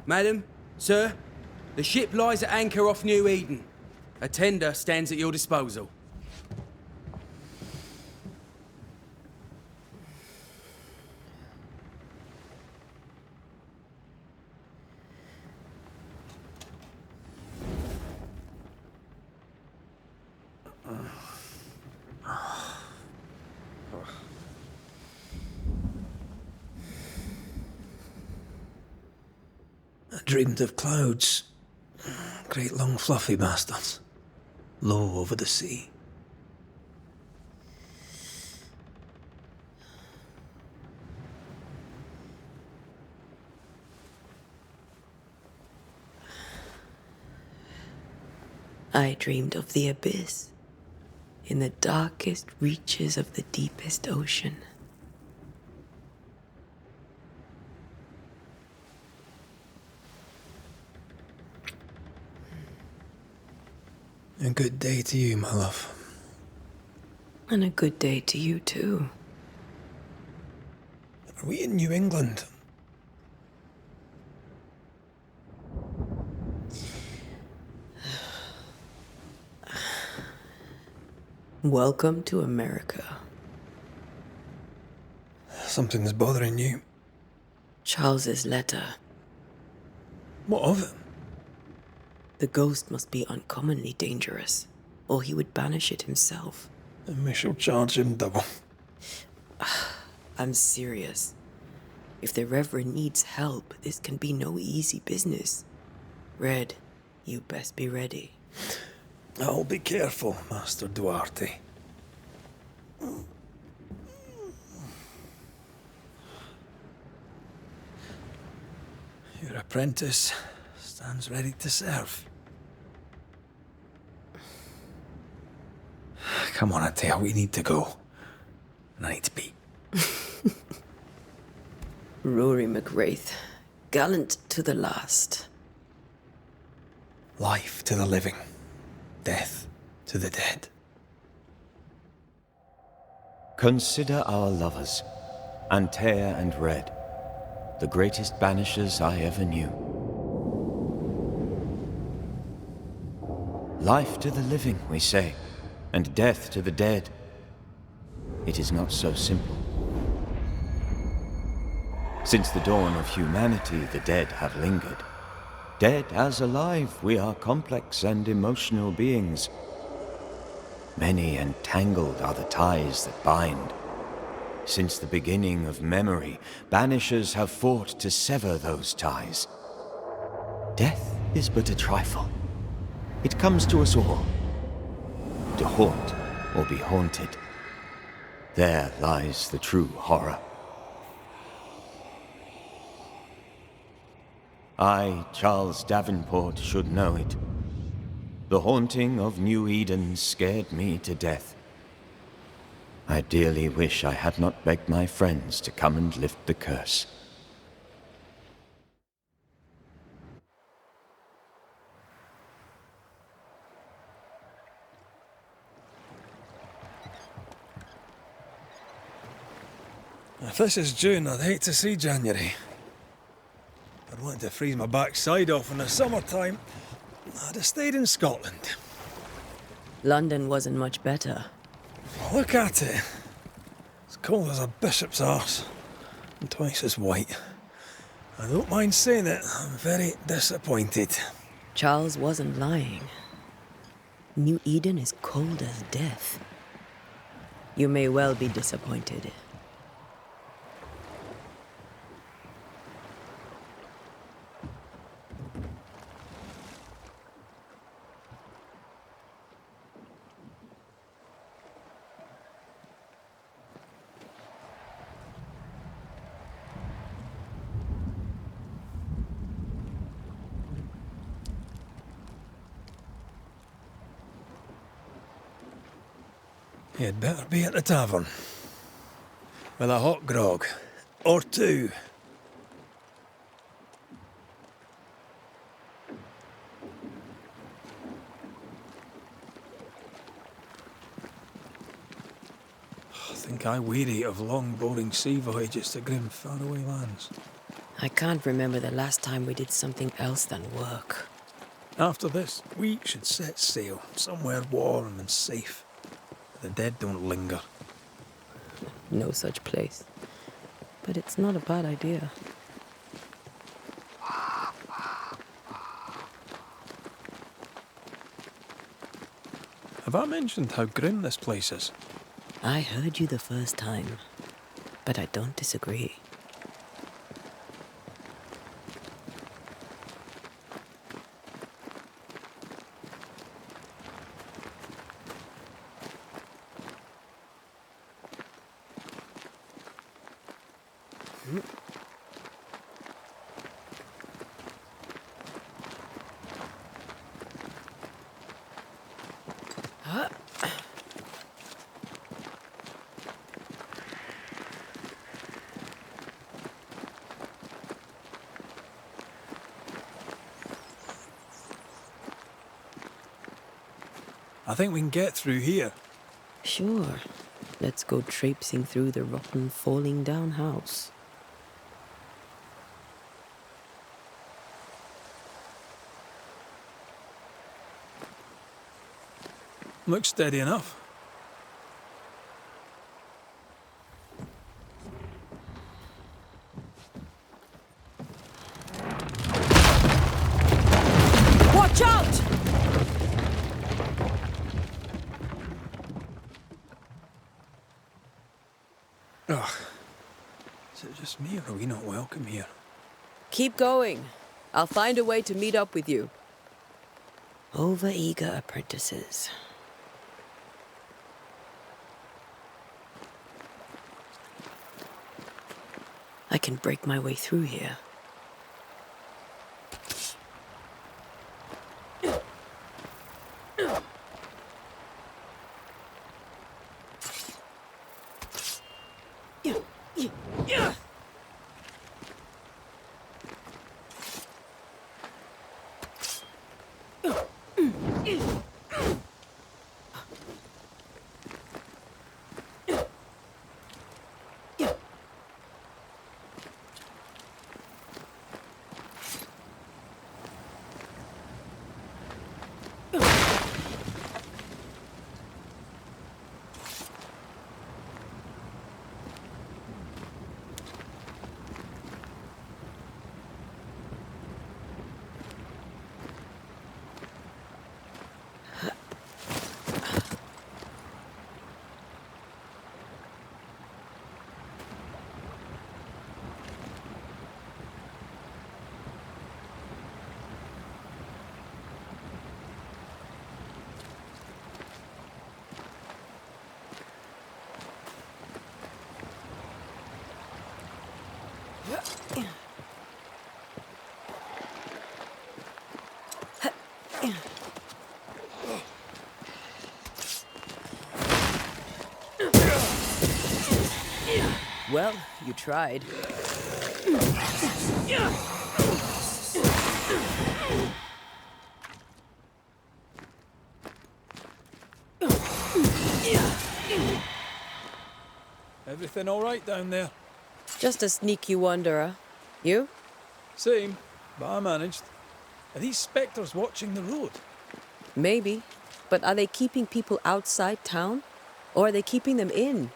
Madam, sir, the ship lies at anchor off New-Eden. A tender stands at your disposal. I dreamed of clouds. Great long fluffy bastards. Low over the sea. I dreamed of the abyss, in the darkest reaches of the deepest ocean. A good day to you, my love. And a good day to you, too. Are we in New England? Welcome to America. Something's bothering you. Charles's letter. What of it? The ghost must be uncommonly dangerous, or he would banish it himself. And we shall charge him double. I'm serious. If the Reverend needs help, this can be no easy business. Red, you best be ready. I'll be careful, Master Duarte. Your apprentice stands ready to serve. Come on, Atea, we need to go. And I need to be. Rory McWraith, gallant to the last. Life to the living, death to the dead. Consider our lovers, Antea and Red, the greatest banishers I ever knew. Life to the living, we say, and death to the dead. It is not so simple. Since the dawn of humanity, the dead have lingered. Dead as alive, we are complex and emotional beings. Many and tangled are the ties that bind. Since the beginning of memory, banishers have fought to sever those ties. Death is but a trifle. It comes to us all. To haunt or be haunted. There lies the true horror. I, Charles Davenport, should know it. The haunting of New Eden scared me to death. I dearly wish I had not begged my friends to come and lift the curse. If this is June, I'd hate to see January. I'd want to freeze my backside off in the summertime. I'd have stayed in Scotland. London wasn't much better. Look at it. As cold as a bishop's arse. And twice as white. I don't mind saying it, I'm very disappointed. Charles wasn't lying. New Eden is cold as death. You may well be disappointed. You'd better be at the tavern. With a hot grog. Or two. I think I weary of long, boring sea voyages to grim, faraway lands. I can't remember the last time we did something else than work. After this, we should set sail somewhere warm and safe. The dead don't linger. No such place. But it's not a bad idea. Have I mentioned how grim this place is? I heard you the first time, but I don't disagree. I think we can get through here. Sure. Let's go traipsing through the rotten, falling down house. Looks steady enough. Watch out! Ugh. Is it just me, or are we not welcome here? Keep going. I'll find a way to meet up with you. Over-eager apprentices. I can break my way through here. Well, you tried. Everything all right down there? Just a sneaky wanderer. You? Same, but I managed. Are these spectres watching the road? Maybe. But are they keeping people outside town? Or are they keeping them in?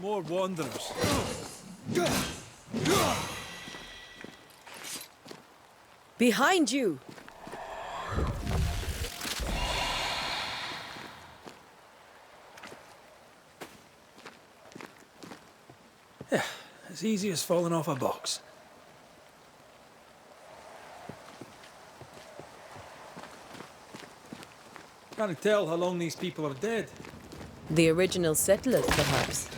more wanderers. Behind you! Yeah, as easy as falling off a box. Can't tell how long these people are dead. The original settlers, perhaps.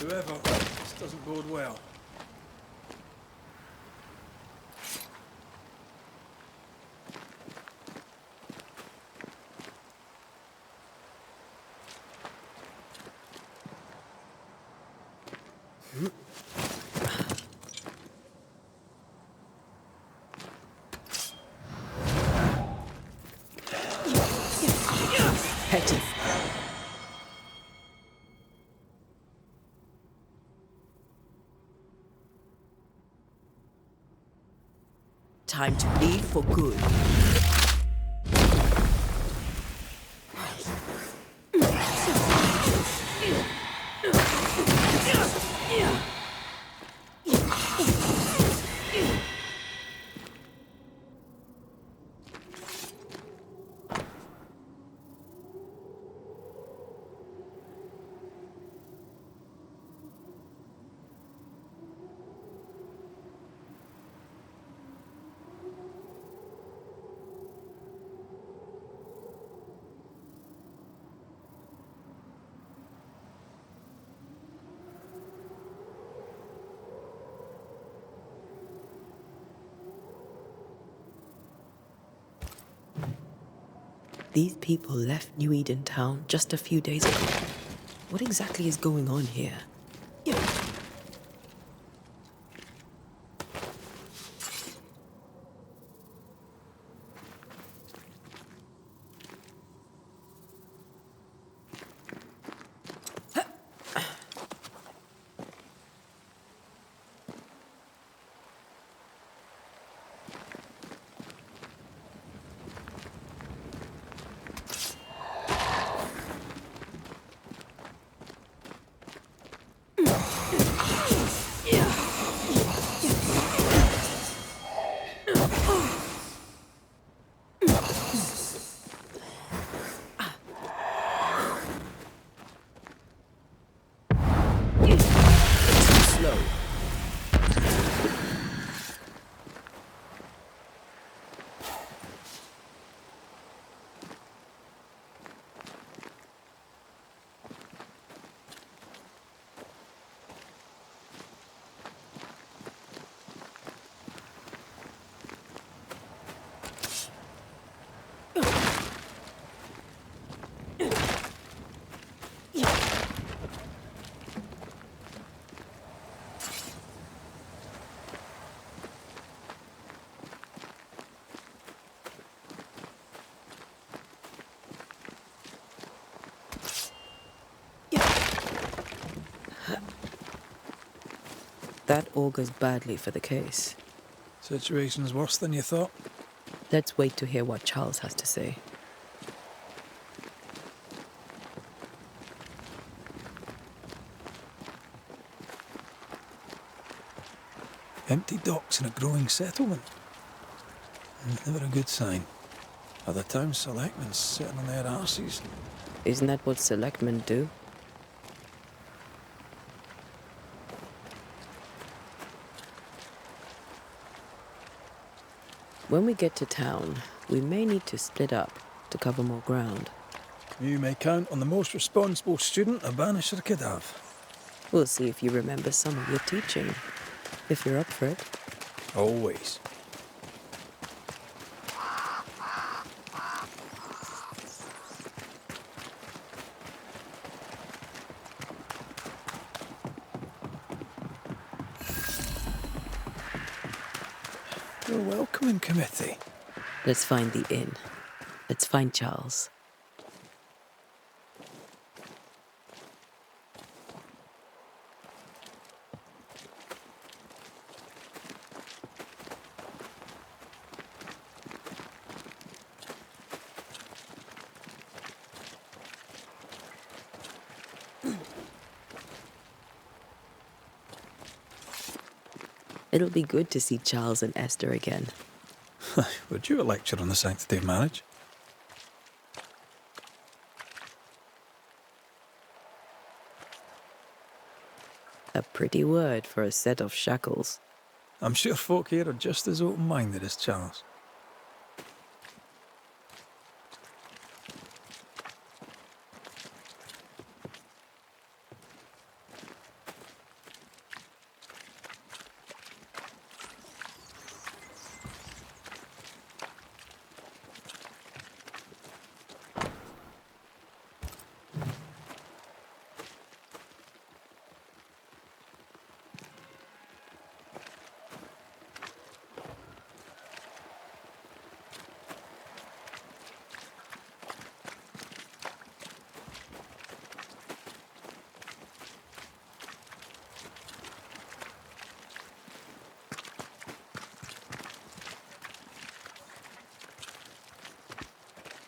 Whoever, this doesn't bode well. Petty. Time to leave for good. These people left New-Eden town just a few days ago. What exactly is going on here? That augurs badly for the case. Situation's worse than you thought. Let's wait to hear what Charles has to say. Empty docks in a growing settlement. Never a good sign. Are the town selectmen sitting on their arses? Isn't that what selectmen do? When we get to town, we may need to split up to cover more ground. You may count on the most responsible student a Banisher could have. We'll see if you remember some of your teaching, if you're up for it. Always. Your welcoming committee. Let's find the inn. Let's find Charles. It'll be good to see Charles and Esther again. Would you a lecture on the sanctity of marriage? A pretty word for a set of shackles. I'm sure folk here are just as open-minded as Charles.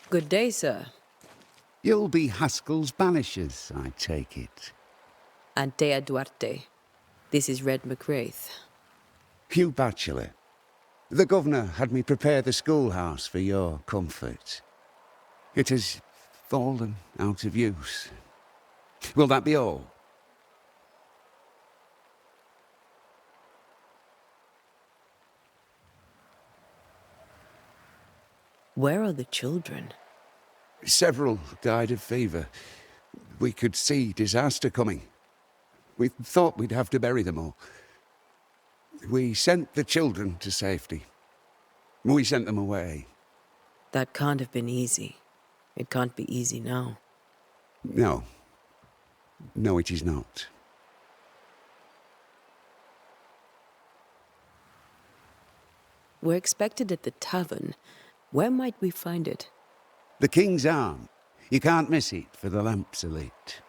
Good day, sir. You'll be Haskell's Banishers, I take it. Antea Duarte. This is Red McWraith. Hugh Bachelor. The governor had me prepare the schoolhouse for your comfort. It has fallen out of use. Will that be all? Where are the children? Several died of fever. We could see disaster coming. We thought we'd have to bury them all. We sent the children to safety. We sent them away. That can't have been easy. It can't be easy now. No. No, it is not. We're expected at the tavern. Where might we find it? The King's Arm. You can't miss it, for the lamps are lit.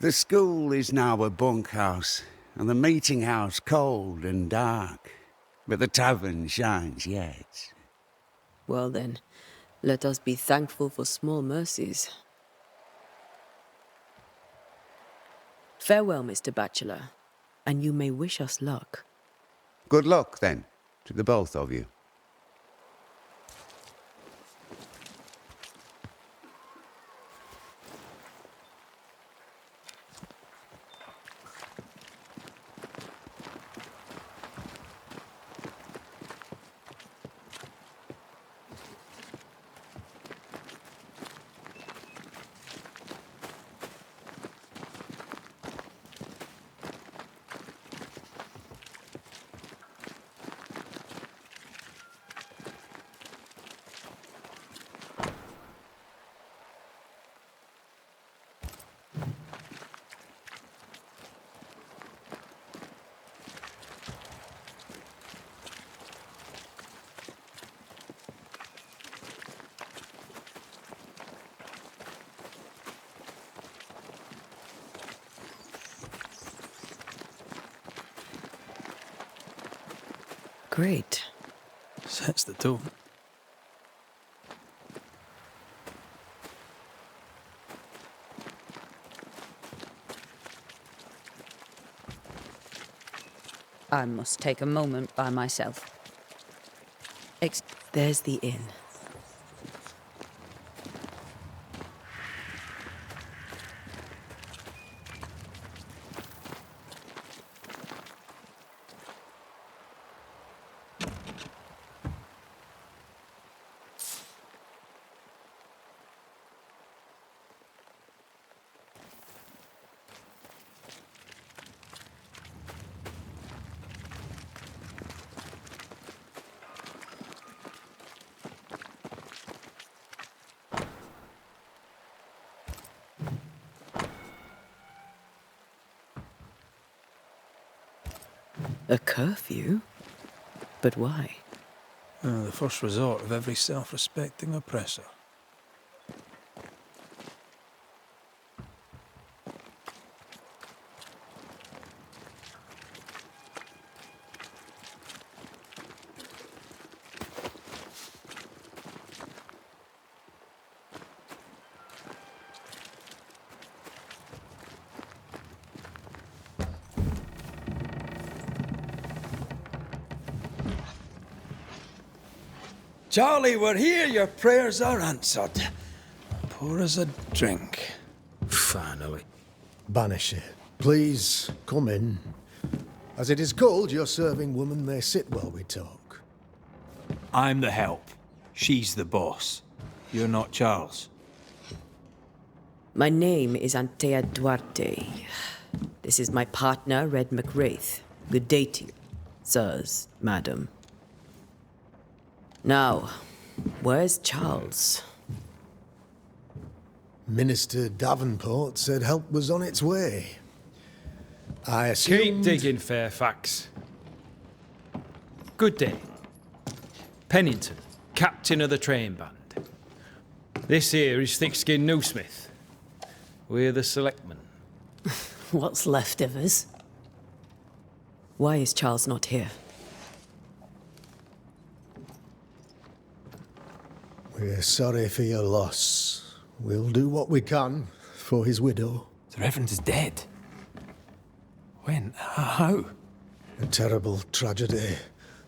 The school is now a bunkhouse, and the meeting house cold and dark. But the tavern shines yet. Well then, let us be thankful for small mercies. Farewell, Mr. Bachelor, and you may wish us luck. Good luck, then, to the both of you. Great. Sets the tone. I must take a moment by myself. There's the inn. A curfew? But why? The first resort of every self-respecting oppressor. Charlie, we're here. Your prayers are answered. Pour us a drink. Finally. Banisher, please come in. As it is cold, your serving woman may sit while we talk. I'm the help. She's the boss. You're not Charles. My name is Antea Duarte. This is my partner, Red McWraith. Good day to you, sirs, madam. Now, where's Charles? Minister Davenport said help was on its way. I assumed... Keep digging, Fairfax. Good day. Pennington, captain of the train band. This here is Thick-Skinned Newsmith. We're the selectmen. What's left of us? Why is Charles not here? We're sorry for your loss. We'll do what we can for his widow. The Reverend is dead. When? How? A terrible tragedy.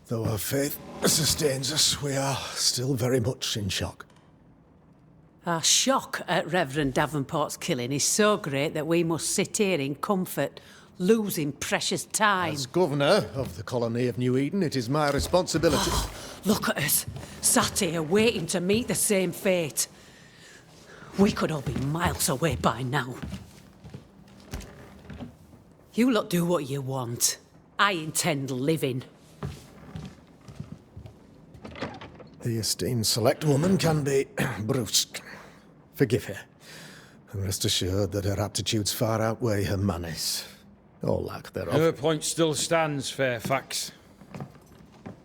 Though our faith sustains us, we are still very much in shock. Our shock at Reverend Davenport's killing is so great that we must sit here in comfort, losing precious time. As governor of the colony of New-Eden, it is my responsibility... Look at us, sat here waiting to meet the same fate. We could all be miles away by now. You lot do what you want. I intend living. The esteemed select woman can be brusque. Forgive her. And rest assured that her aptitudes far outweigh her manners. Or lack thereof. Her point still stands, Fairfax.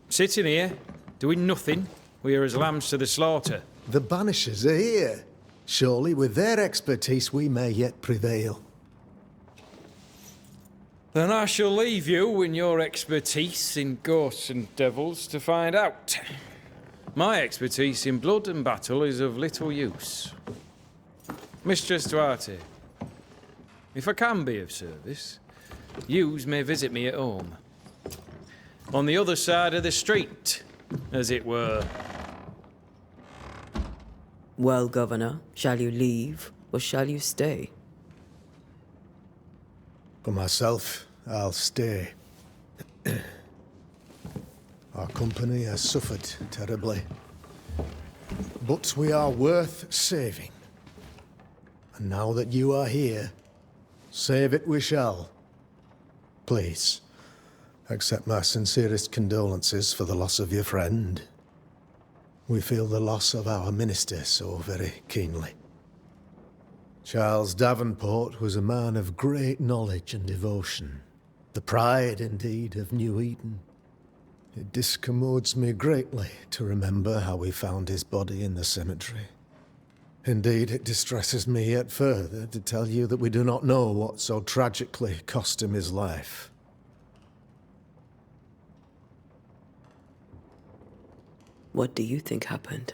Sitting here, doing nothing, we are as lambs to the slaughter. The Banishers are here. Surely with their expertise we may yet prevail. Then I shall leave you and your expertise in ghosts and devils to find out. My expertise in blood and battle is of little use. Mistress Duarte, if I can be of service, yous may visit me at home. On the other side of the street, as it were. Well, Governor, shall you leave or shall you stay? For myself, I'll stay. Our company has suffered terribly. But we are worth saving. And now that you are here, save it we shall. Please, accept my sincerest condolences for the loss of your friend. We feel the loss of our minister so very keenly. Charles Davenport was a man of great knowledge and devotion. The pride, indeed, of New-Eden. It discommodes me greatly to remember how we found his body in the cemetery. Indeed, it distresses me yet further to tell you that we do not know what so tragically cost him his life. What do you think happened?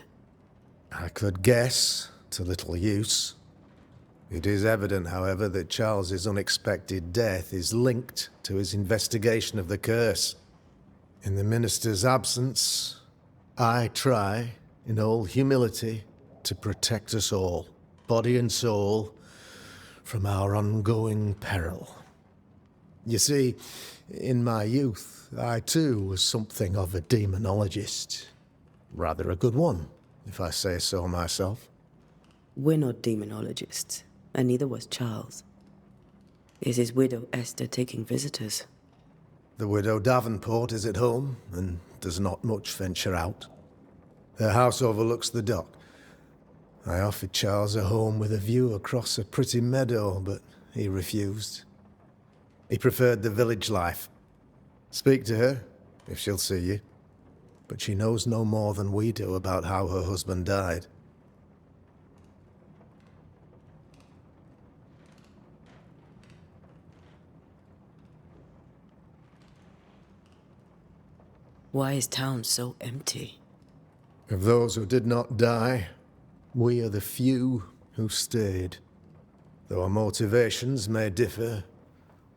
I could guess, to little use. It is evident, however, that Charles's unexpected death is linked to his investigation of the curse. In the minister's absence, I try, in all humility, to protect us all, body and soul, from our ongoing peril. You see, in my youth, I too was something of a demonologist. Rather a good one, if I say so myself. We're not demonologists, and neither was Charles. Is his widow Esther taking visitors? The widow Davenport is at home, and does not much venture out. Their house overlooks the dock. I offered Charles a home with a view across a pretty meadow, but he refused. He preferred the village life. Speak to her, if she'll see you. But she knows no more than we do about how her husband died. Why is town so empty? Of those who did not die, we are the few who stayed. Though our motivations may differ,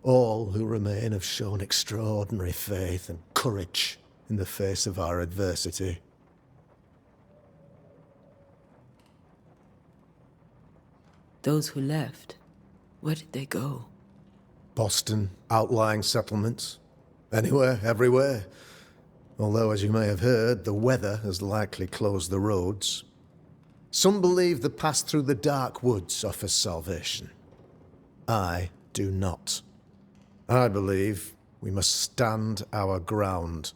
all who remain have shown extraordinary faith and courage in the face of our adversity. Those who left, where did they go? Boston, outlying settlements. Anywhere, everywhere. Although, as you may have heard, the weather has likely closed the roads. Some believe the path through the dark woods offers salvation. I do not. I believe we must stand our ground.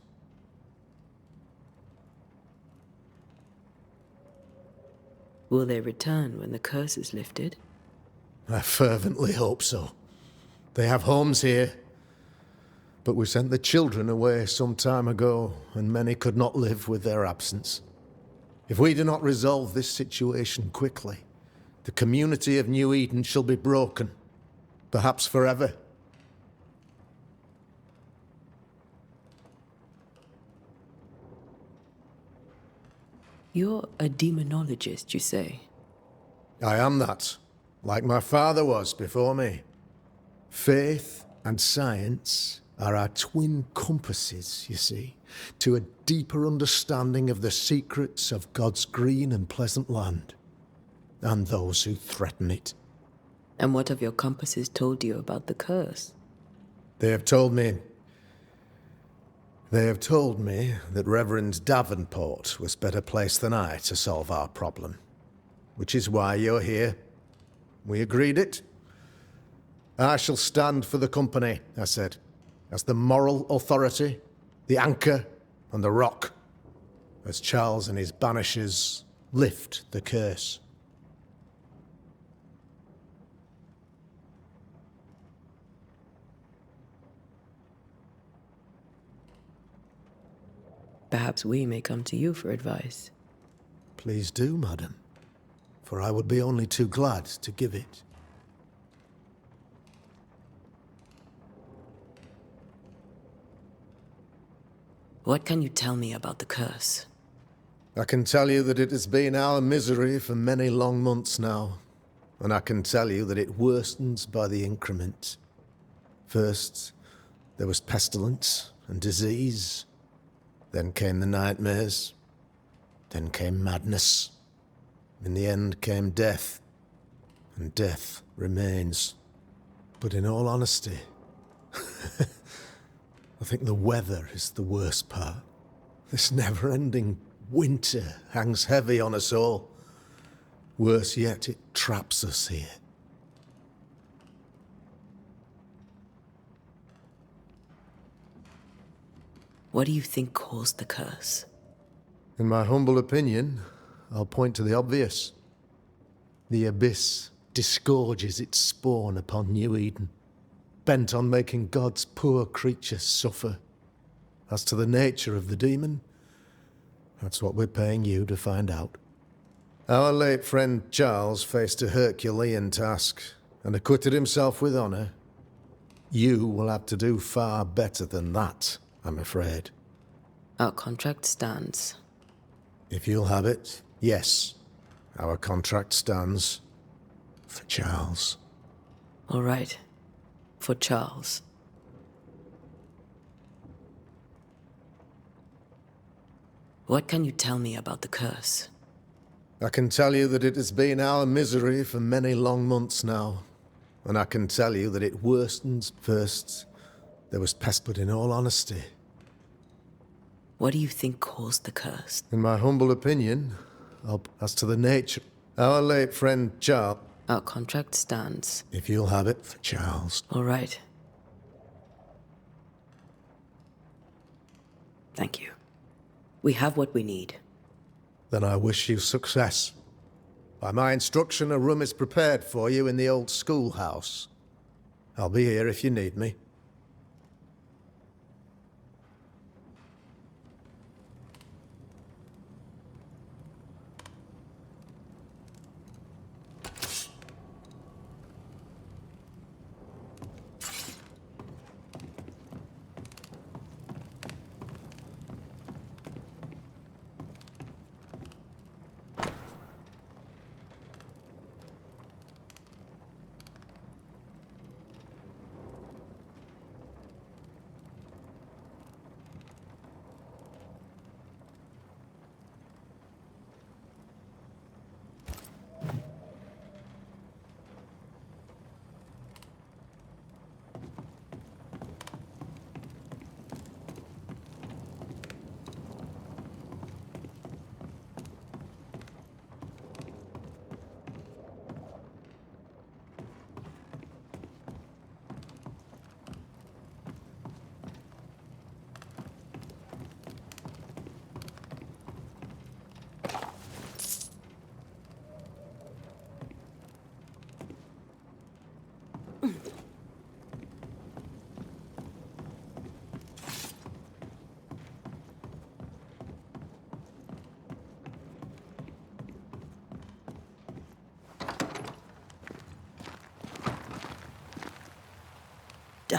Will they return when the curse is lifted? I fervently hope so. They have homes here. But we sent the children away some time ago, and many could not live with their absence. If we do not resolve this situation quickly, the community of New Eden shall be broken, perhaps forever. You're a demonologist, you say? I am that, like my father was before me. Faith and science are our twin compasses, you see, to a deeper understanding of the secrets of God's green and pleasant land, and those who threaten it. And what have your compasses told you about the curse? They have told me that Reverend Davenport was better placed than I to solve our problem, which is why you're here. We agreed it. I shall stand for the company, I said, as the moral authority, the anchor, and the rock, as Charles and his Banishers lift the curse. Perhaps we may come to you for advice. Please do, madam, for I would be only too glad to give it. What can you tell me about the curse? I can tell you that it has been our misery for many long months now, and I can tell you that it worsens by the increment. First, there was pestilence and disease. Then came the nightmares. Then came madness. In the end came death, and death remains. But in all honesty, I think the weather is the worst part. This never-ending winter hangs heavy on us all. Worse yet, it traps us here. What do you think caused the curse? In my humble opinion, I'll point to the obvious. The abyss disgorges its spawn upon New Eden, bent on making God's poor creatures suffer. As to the nature of the demon, that's what we're paying you to find out. Our late friend Charles faced a Herculean task and acquitted himself with honor. You will have to do far better than that, I'm afraid. Our contract stands. If you'll have it, yes. Our contract stands for Charles. All right. For Charles. What can you tell me about the curse? I can tell you that it has been our misery for many long months now. And I can tell you that it worsens. First, there was pest, but in all honesty, what do you think caused the curse? in my humble opinion, as to the nature, our late friend Charles. Our contract stands. If you'll have it, for Charles. All right. Thank you. We have what we need. Then I wish you success. By my instruction, a room is prepared for you in the old schoolhouse. I'll be here if you need me.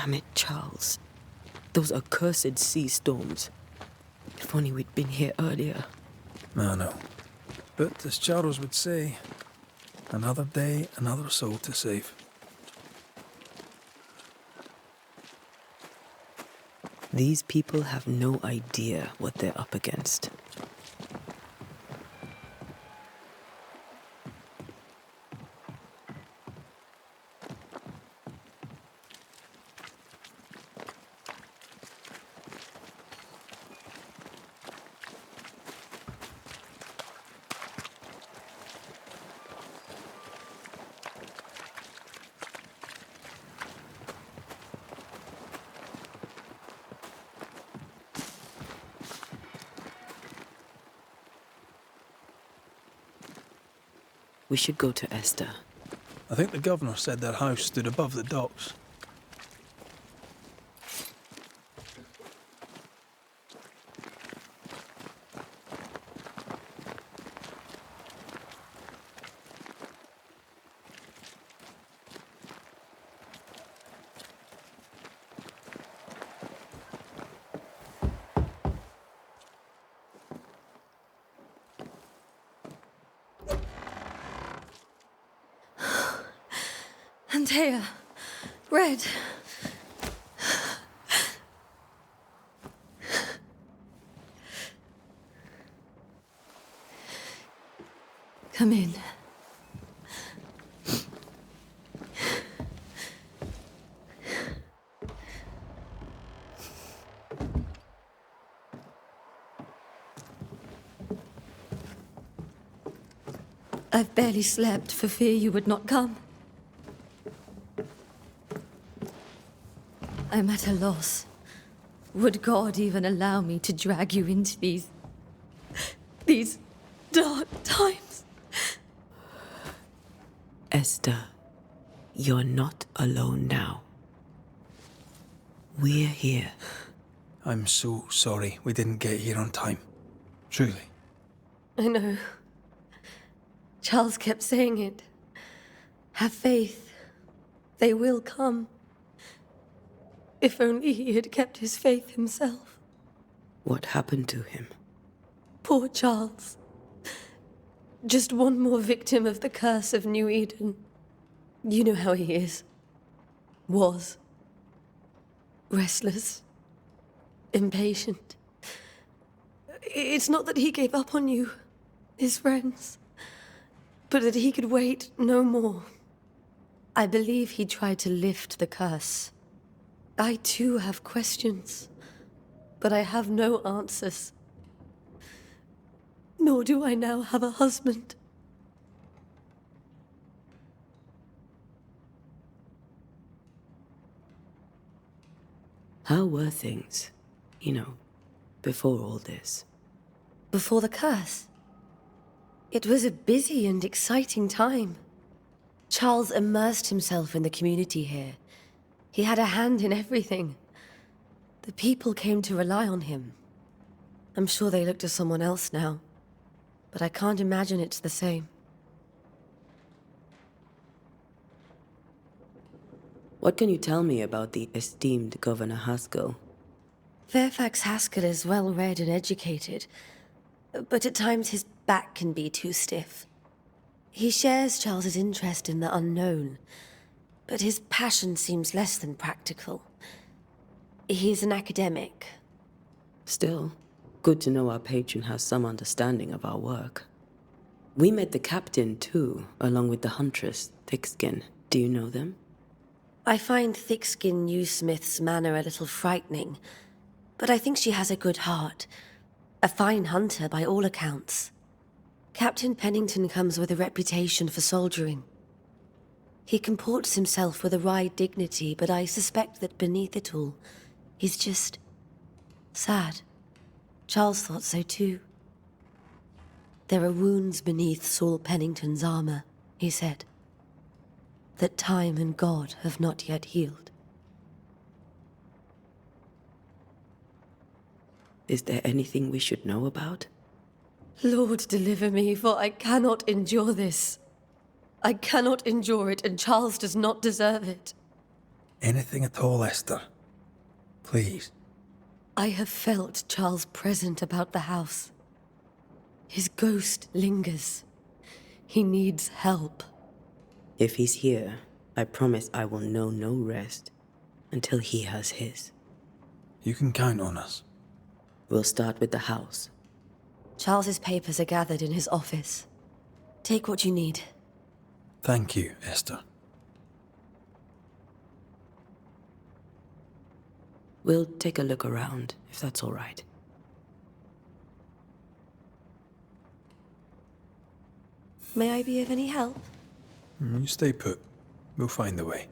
Damn it, Charles. Those accursed sea storms. If only we'd been here earlier. I know. But as Charles would say, another day, another soul to save. These people have no idea what they're up against. We should go to Esther. I think the governor said their house stood above the docks. Antea, Red. Come in. I've barely slept for fear you would not come. I'm at a loss. Would God even allow me to drag you into these dark times? Esther, you're not alone now. We're here. I'm so sorry we didn't get here on time. Truly. I know. Charles kept saying it. Have faith. They will come. If only he had kept his faith himself. What happened to him? Poor Charles. Just one more victim of the curse of New-Eden. You know how he is. Was. Restless. Impatient. It's not that he gave up on you, his friends, but that he could wait no more. I believe he tried to lift the curse. I too have questions, but I have no answers. Nor do I now have a husband. How were things, before all this? Before the curse? It was a busy and exciting time. Charles immersed himself in the community here. He had a hand in everything. The people came to rely on him. I'm sure they look to someone else now, but I can't imagine it's the same. What can you tell me about the esteemed Governor Haskell? Fairfax Haskell is well-read and educated, but at times his back can be too stiff. He shares Charles's interest in the unknown, but his passion seems less than practical. He's an academic. Still, good to know our patron has some understanding of our work. We met the captain, too, along with the huntress, Thickskin. Do you know them? I find Thickskin Newsmith's manner a little frightening, but I think she has a good heart. A fine hunter by all accounts. Captain Pennington comes with a reputation for soldiering. He comports himself with a wry dignity, but I suspect that beneath it all, he's just sad. Charles thought so too. There are wounds beneath Saul Pennington's armor, he said, that time and God have not yet healed. Is there anything we should know about? Lord, deliver me, for I cannot endure this. I cannot endure it, and Charles does not deserve it. Anything at all, Esther. Please. I have felt Charles present about the house. His ghost lingers. He needs help. If he's here, I promise I will know no rest until he has his. You can count on us. We'll start with the house. Charles's papers are gathered in his office. Take what you need. Thank you, Esther. We'll take a look around, if that's all right. May I be of any help? You stay put. We'll find the way.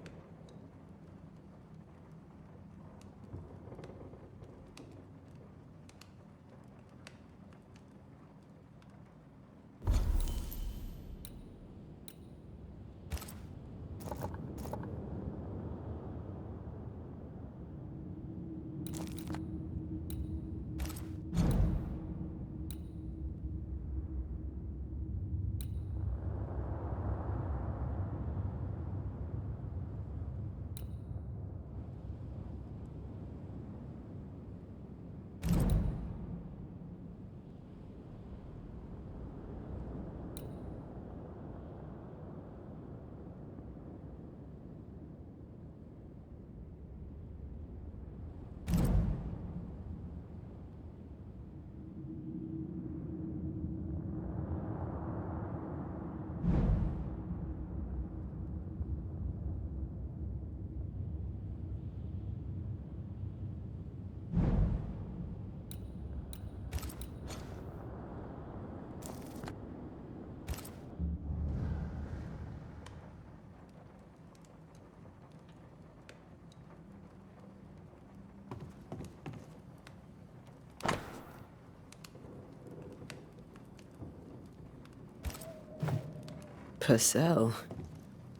Purcell,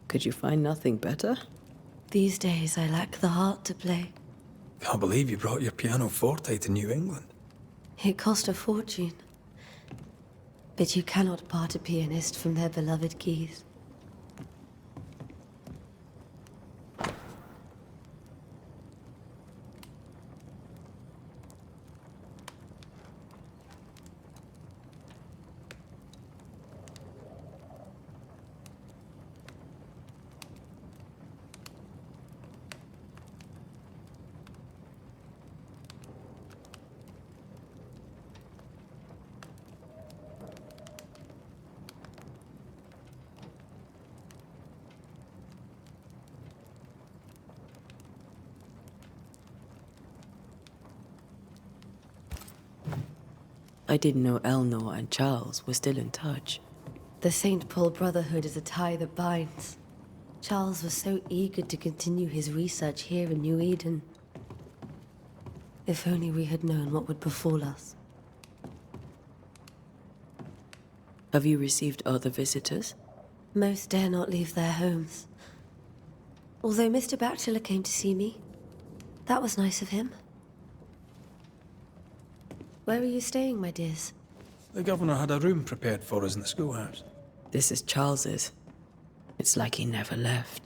could you find nothing better? These days I lack the heart to play. Can't believe you brought your pianoforte to New England. It cost a fortune. But you cannot part a pianist from their beloved keys. I didn't know Eleanor and Charles were still in touch. The St. Paul Brotherhood is a tie that binds. Charles was so eager to continue his research here in New-Eden. If only we had known what would befall us. Have you received other visitors? Most dare not leave their homes. Although Mr. Bachelor came to see me. That was nice of him. Where are you staying, my dears? The governor had a room prepared for us in the schoolhouse. This is Charles's. It's like he never left.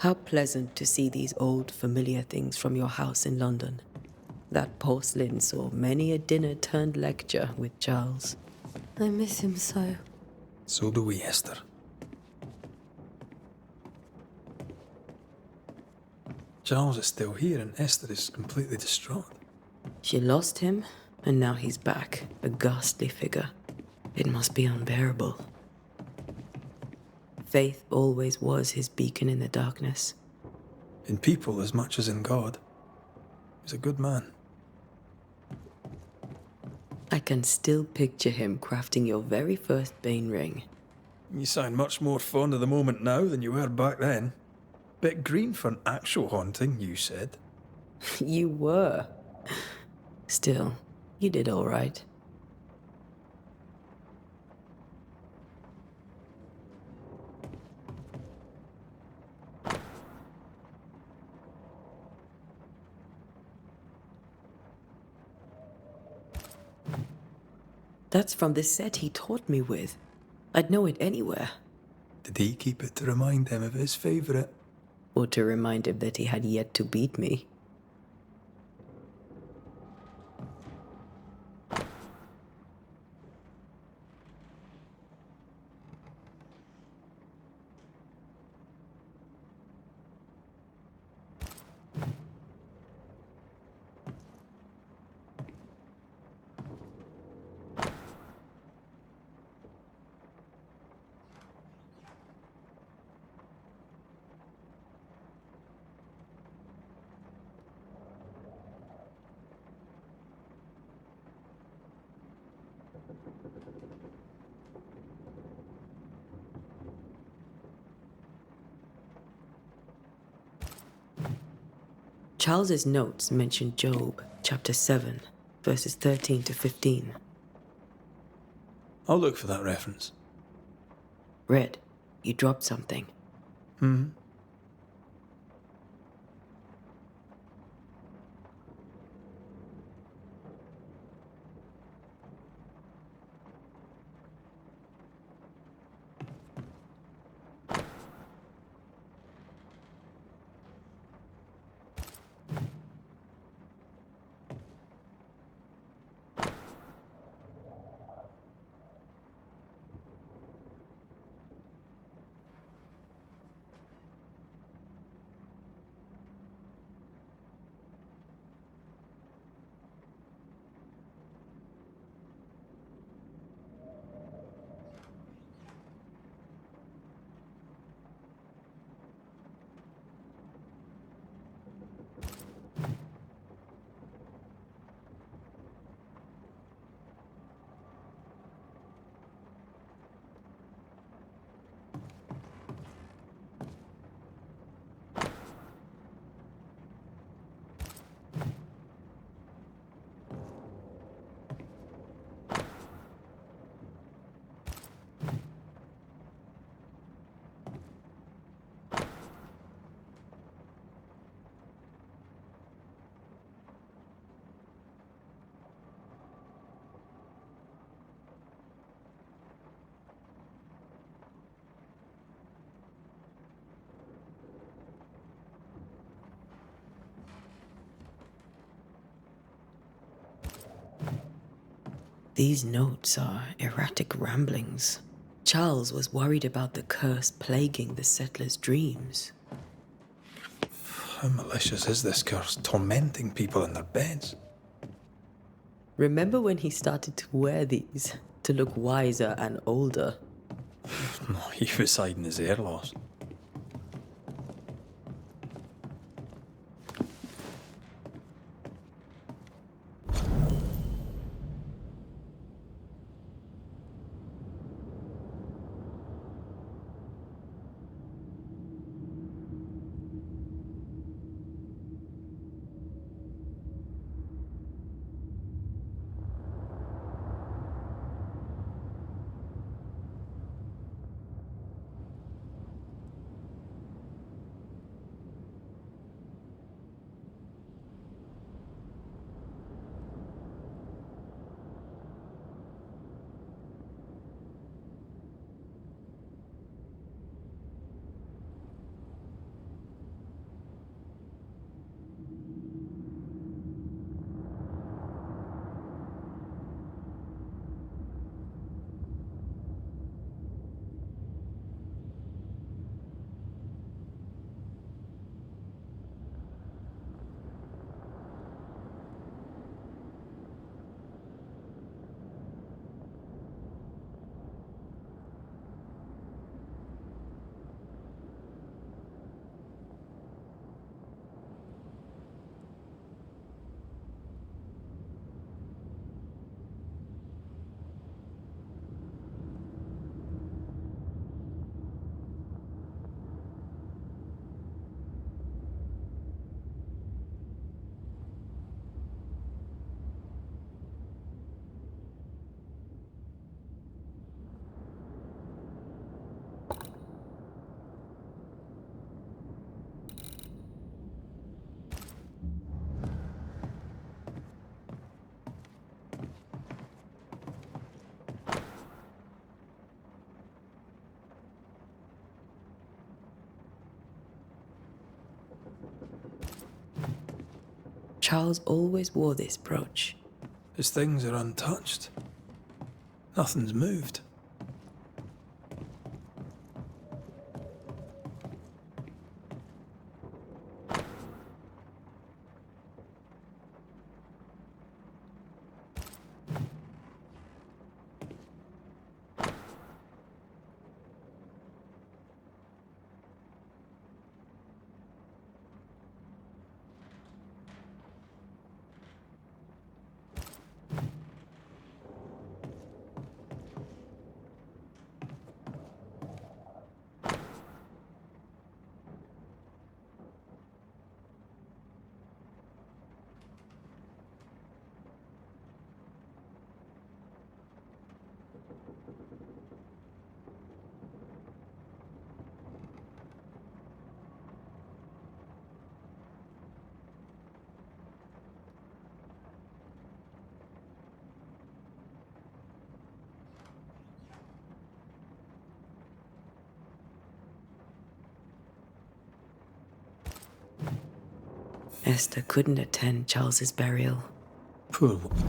How pleasant to see these old familiar things from your house in London. That porcelain saw many a dinner turned lecture with Charles. I miss him so. So do we, Esther. Charles is still here and Esther is completely distraught. She lost him, and now he's back, a ghastly figure. It must be unbearable. Faith always was his beacon in the darkness. In people as much as in God. He's a good man. I can still picture him crafting your very first Bane ring. You sound much more fond of the moment now than you were back then. Bit green for an actual haunting, you said. You were. Still, you did all right. That's from the set he taught me with. I'd know it anywhere. Did he keep it to remind him of his favourite? Or to remind him that he had yet to beat me. Charles's notes mention Job, chapter 7, verses 13 to 15. I'll look for that reference. Red, you dropped something. These notes are erratic ramblings. Charles was worried about the curse plaguing the settlers' dreams. How malicious is this curse, tormenting people in their beds? Remember when he started to wear these to look wiser and older? No, he was hiding his hair loss. Charles always wore this brooch. His things are untouched. Nothing's moved. Esther couldn't attend Charles's burial. Poor woman.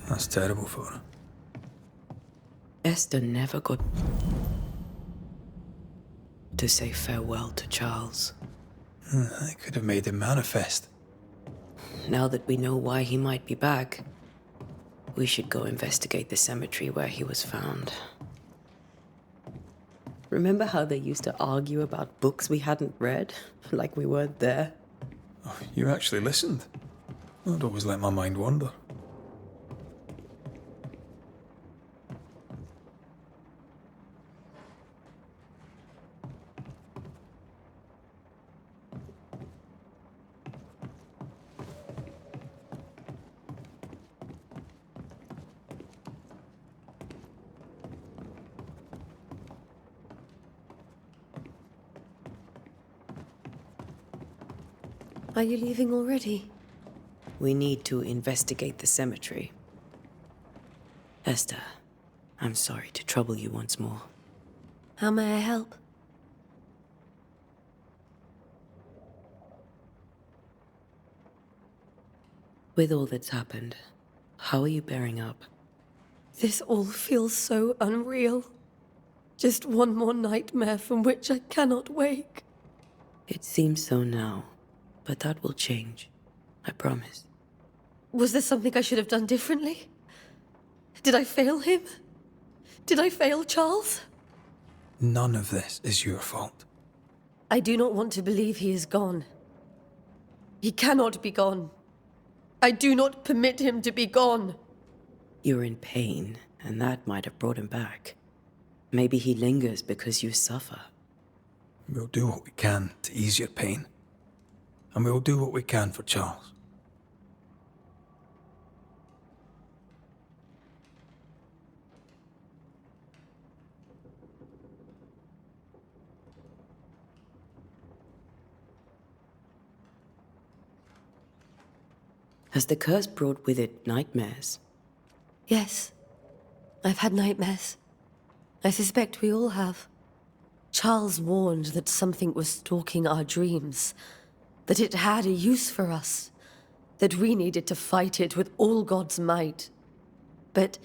That's terrible for her. Esther never got to say farewell to Charles. I could have made him manifest. Now that we know why he might be back, we should go investigate the cemetery where he was found. Remember how they used to argue about books we hadn't read? Like we weren't there? Oh, you actually listened. I'd always let my mind wander. Are you leaving already? We need to investigate the cemetery. Esther, I'm sorry to trouble you once more. How may I help? With all that's happened, how are you bearing up? This all feels so unreal. Just one more nightmare from which I cannot wake. It seems so now, but that will change. I promise. Was there something I should have done differently? Did I fail him? Did I fail Charles? None of this is your fault. I do not want to believe he is gone. He cannot be gone. I do not permit him to be gone. You're in pain, and that might have brought him back. Maybe he lingers because you suffer. We'll do what we can to ease your pain. And we'll do what we can for Charles. Has the curse brought with it nightmares? Yes. I've had nightmares. I suspect we all have. Charles warned that something was stalking our dreams, that it had a use for us, that we needed to fight it with all God's might. But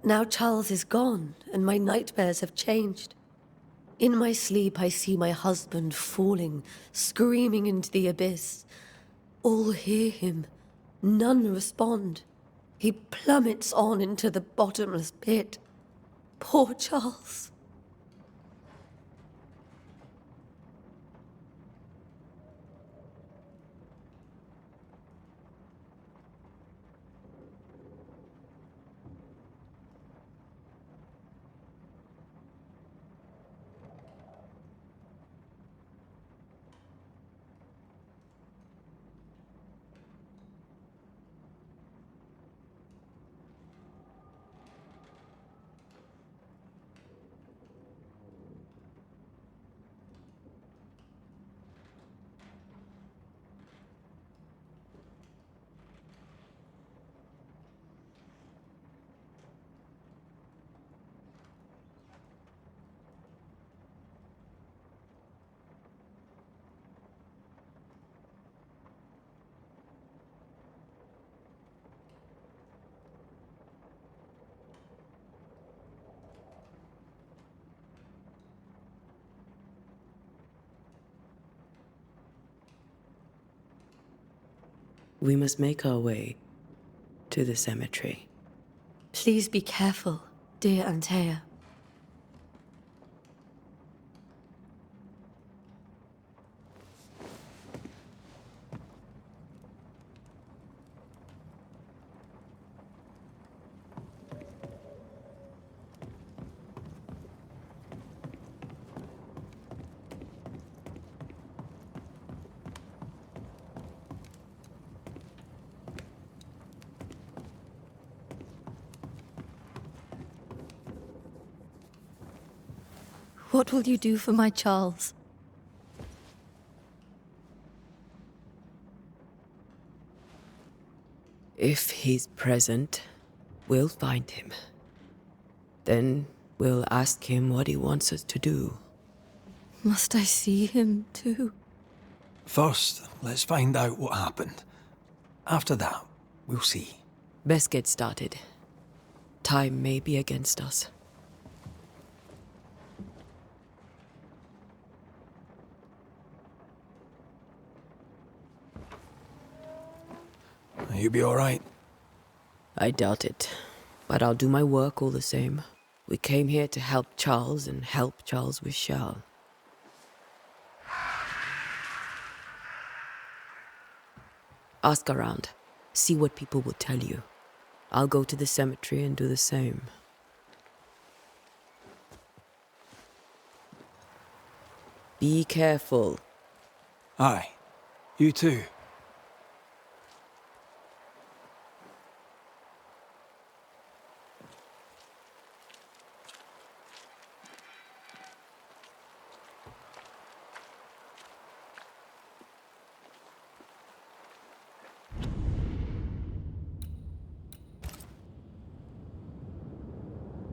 now Charles is gone, and my nightmares have changed. In my sleep, I see my husband falling, screaming into the abyss. All hear him. None respond. He plummets on into the bottomless pit. Poor Charles. We must make our way to the cemetery. Please be careful, dear Antea. What will you do for my Charles? If he's present, we'll find him. Then we'll ask him what he wants us to do. Must I see him too? First, let's find out what happened. After that, we'll see. Best get started. Time may be against us. You be all right? I doubt it, but I'll do my work all the same. We came here to help Charles, and help Charles we shall. Ask around. See what people will tell you. I'll go to the cemetery and do the same. Be careful. Aye. You too.